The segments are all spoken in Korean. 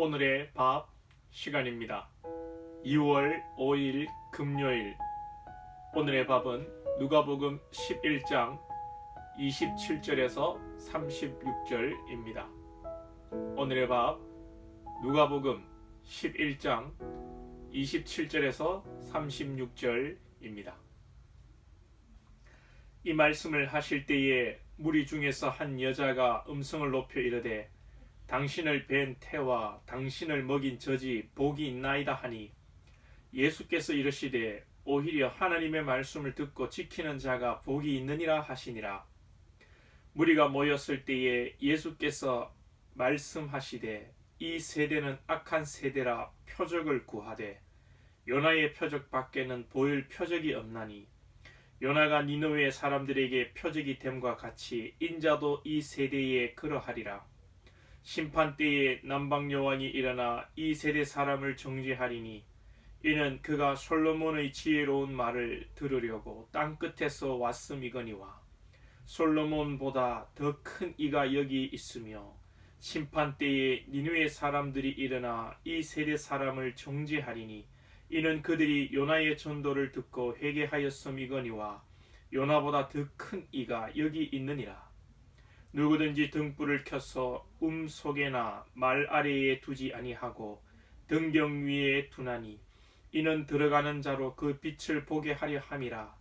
오늘의 밥 시간입니다. 2월 5일 금요일. 오늘의 밥은 누가복음 11장 27절에서 36절입니다. 오늘의 밥 누가복음 11장 27절에서 36절입니다. 이 말씀을 하실 때에 무리 중에서 한 여자가 음성을 높여 이르되 당신을 뵌 태와 당신을 먹인 젖이 복이 있나이다 하니, 예수께서 이르시되 오히려 하나님의 말씀을 듣고 지키는 자가 복이 있느니라 하시니라. 무리가 모였을 때에 예수께서 말씀하시되 이 세대는 악한 세대라 표적을 구하되 요나의 표적 밖에는 보일 표적이 없나니, 요나가 니느웨 사람들에게 표적이 됨과 같이 인자도 이 세대에 그러하리라. 심판 때에 남방 여왕이 일어나 이 세대 사람을 정죄하리니, 이는 그가 솔로몬의 지혜로운 말을 들으려고 땅 끝에서 왔음이거니와 솔로몬보다 더 큰 이가 여기 있으며, 심판 때에 니느웨 사람들이 일어나 이 세대 사람을 정죄하리니, 이는 그들이 요나의 전도를 듣고 회개하였음이거니와 요나보다 더 큰 이가 여기 있느니라. 누구든지 등불을 켜서 속에나 말 아래에 두지 아니하고 등경 위에 두나니, 이는 들어가는 자로 그 빛을 보게 하려 함이라.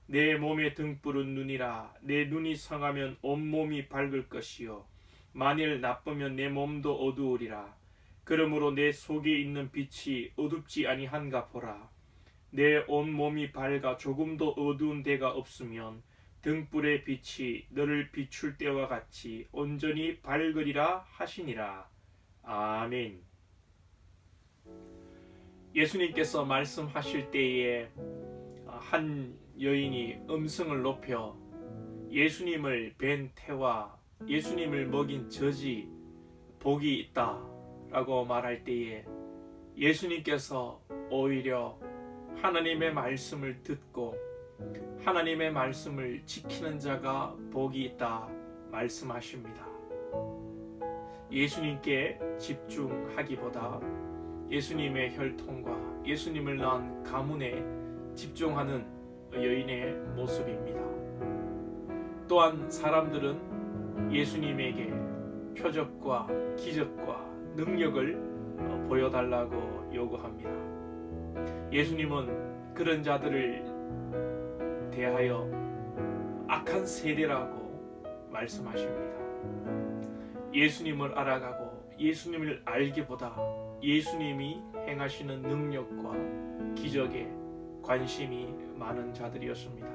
내 몸의 등불은 눈이라. 내 눈이 성하면 온몸이 밝을 것이요 만일 나쁘면 내 몸도 어두우리라. 그러므로 내 속에 있는 빛이 어둡지 아니한가 보라. 내 온몸이 밝아 조금도 어두운 데가 없으면 등불의 빛이 너를 비출 때와 같이 온전히 밝으리라 하시니라. 아멘. 예수님께서 말씀하실 때에 한 여인이 음성을 높여 예수님을 뵌 태와 예수님을 먹인 젖이 복이 있다 라고 말할 때에, 예수님께서 오히려 하나님의 말씀을 듣고 하나님의 말씀을 지키는 자가 복이 있다 말씀하십니다. 예수님께 집중하기보다 예수님의 혈통과 예수님을 낳은 가문에 집중하는 여인의 모습입니다. 또한 사람들은 예수님에게 표적과 기적과 능력을 보여달라고 요구합니다. 예수님은 그런 자들을 대하여 악한 세대라고 말씀하십니다. 예수님을 알아가고 예수님을 알기보다 예수님이 행하시는 능력과 기적에 관심이 많은 자들이었습니다.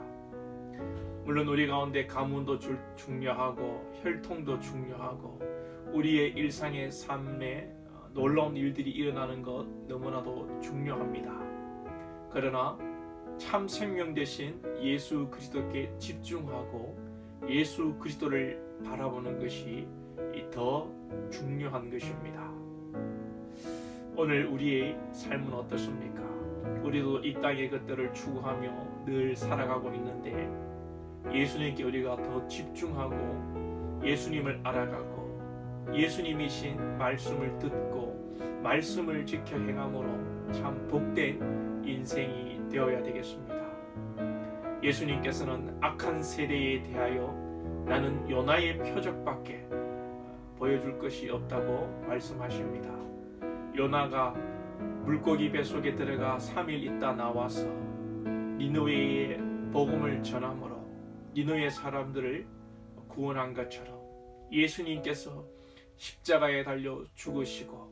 물론 우리 가운데 가문도 중요하고 혈통도 중요하고 우리의 일상의 삶에 놀라운 일들이 일어나는 것 너무나도 중요합니다. 그러나 참 생명 되신 예수 그리스도께 집중하고 예수 그리스도를 바라보는 것이 더 중요한 것입니다. 오늘 우리의 삶은 어떻습니까? 우리도 이 땅의 것들을 추구하며 늘 살아가고 있는데, 예수님께 우리가 더 집중하고 예수님을 알아가고 예수님이신 말씀을 듣고 말씀을 지켜 행함으로 참 복된 인생이 되어야 되겠습니다. 예수님께서는 악한 세대에 대하여 나는 요나의 표적밖에 보여줄 것이 없다고 말씀하십니다. 요나가 물고기 뱃속에 들어가 3일 있다 나와서 니느웨에 복음을 전함으로 니느웨 사람들을 구원한 것처럼, 예수님께서 십자가에 달려 죽으시고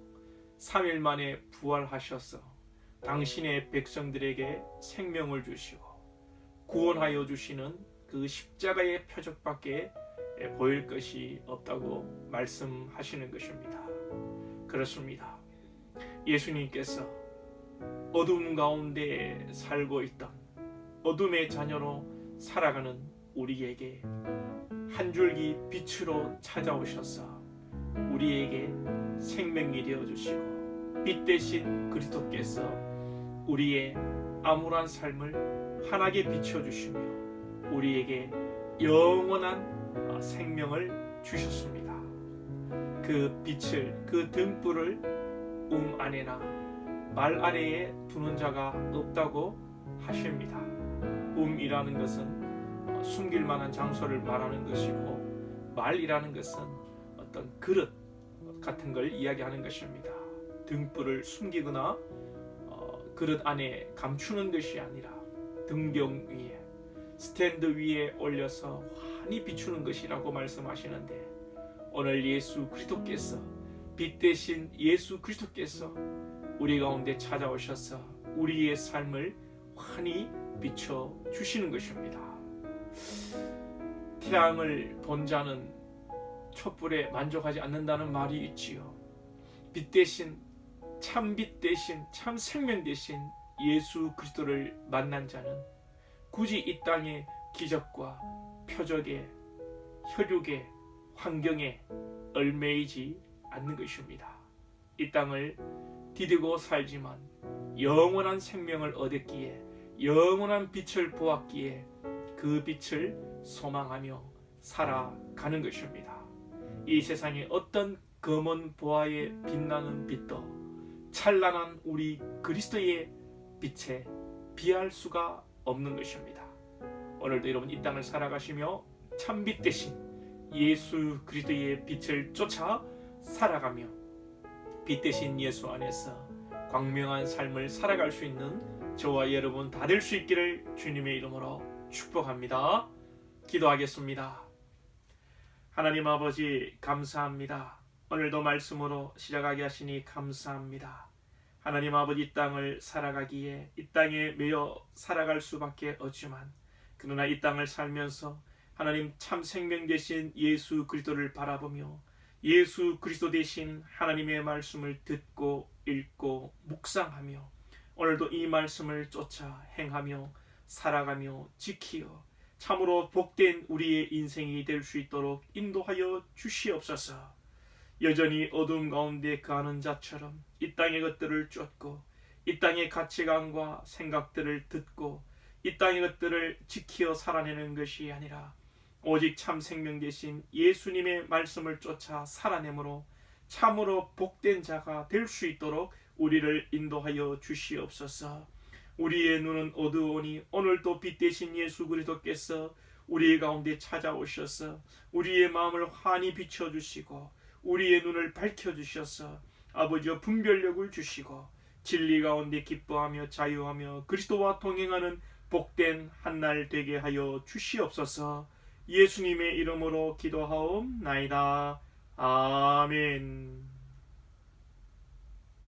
3일 만에 부활하셔서 당신의 백성들에게 생명을 주시고 구원하여 주시는 그 십자가의 표적밖에 보일 것이 없다고 말씀하시는 것입니다. 그렇습니다. 예수님께서 어둠 가운데 살고 있던 어둠의 자녀로 살아가는 우리에게 한 줄기 빛으로 찾아오셔서 우리에게 생명이 되어주시고, 빛 대신 그리스도께서 우리의 암울한 삶을 환하게 비춰주시며 우리에게 영원한 생명을 주셨습니다. 그 빛을, 그 등불을 안에나 말 아래에 두는 자가 없다고 하십니다. 이라는 것은 숨길 만한 장소를 말하는 것이고, 말이라는 것은 어떤 그릇 같은 걸 이야기하는 것입니다. 등불을 숨기거나 그릇 안에 감추는 것이 아니라 등경 위에, 스탠드 위에 올려서 환히 비추는 것이라고 말씀하시는데, 오늘 예수 그리스도께서, 빛 대신 예수 그리스도께서 우리 가운데 찾아오셔서 우리의 삶을 환히 비춰 주시는 것입니다. 태양을 본 자는 촛불에 만족하지 않는다는 말이 있지요. 빛 대신, 참빛 대신, 참 생명 대신 예수 그리스도를 만난 자는 굳이 이 땅의 기적과 표적에, 혈육에, 환경에 얽매이지 않는 것입니다. 이 땅을 디디고 살지만 영원한 생명을 얻었기에, 영원한 빛을 보았기에 그 빛을 소망하며 살아가는 것입니다. 이 세상의 어떤 검은 보화에 빛나는 빛도 찬란한 우리 그리스도의 빛에 비할 수가 없는 것입니다. 오늘도 여러분 이 땅을 살아가시며 참빛 대신 예수 그리스도의 빛을 쫓아 살아가며 빛 대신 예수 안에서 광명한 삶을 살아갈 수 있는 저와 여러분 다 될 수 있기를 주님의 이름으로 축복합니다. 기도하겠습니다. 하나님 아버지, 감사합니다. 오늘도 말씀으로 시작하게 하시니 감사합니다. 하나님 아버지, 이 땅을 살아가기에 이 땅에 매여 살아갈 수밖에 없지만, 그러나 이 땅을 살면서 하나님 참 생명 되신 예수 그리스도를 바라보며 예수 그리스도 되신 하나님의 말씀을 듣고 읽고 묵상하며 오늘도 이 말씀을 쫓아 행하며 살아가며 지키어 참으로 복된 우리의 인생이 될 수 있도록 인도하여 주시옵소서. 여전히 어둠 가운데 거하는 자처럼 이 땅의 것들을 쫓고 이 땅의 가치관과 생각들을 듣고 이 땅의 것들을 지키어 살아내는 것이 아니라 오직 참 생명 되신 예수님의 말씀을 쫓아 살아내므로 참으로 복된 자가 될 수 있도록 우리를 인도하여 주시옵소서. 우리의 눈은 어두우니 오늘도 빛 대신 예수 그리스도께서 우리 가운데 찾아오셔서 우리의 마음을 환히 비춰주시고 우리의 눈을 밝혀주셔서 아버지여 분별력을 주시고 진리 가운데 기뻐하며 자유하며 그리스도와 동행하는 복된 한날 되게 하여 주시옵소서. 예수님의 이름으로 기도하옵나이다. 아멘.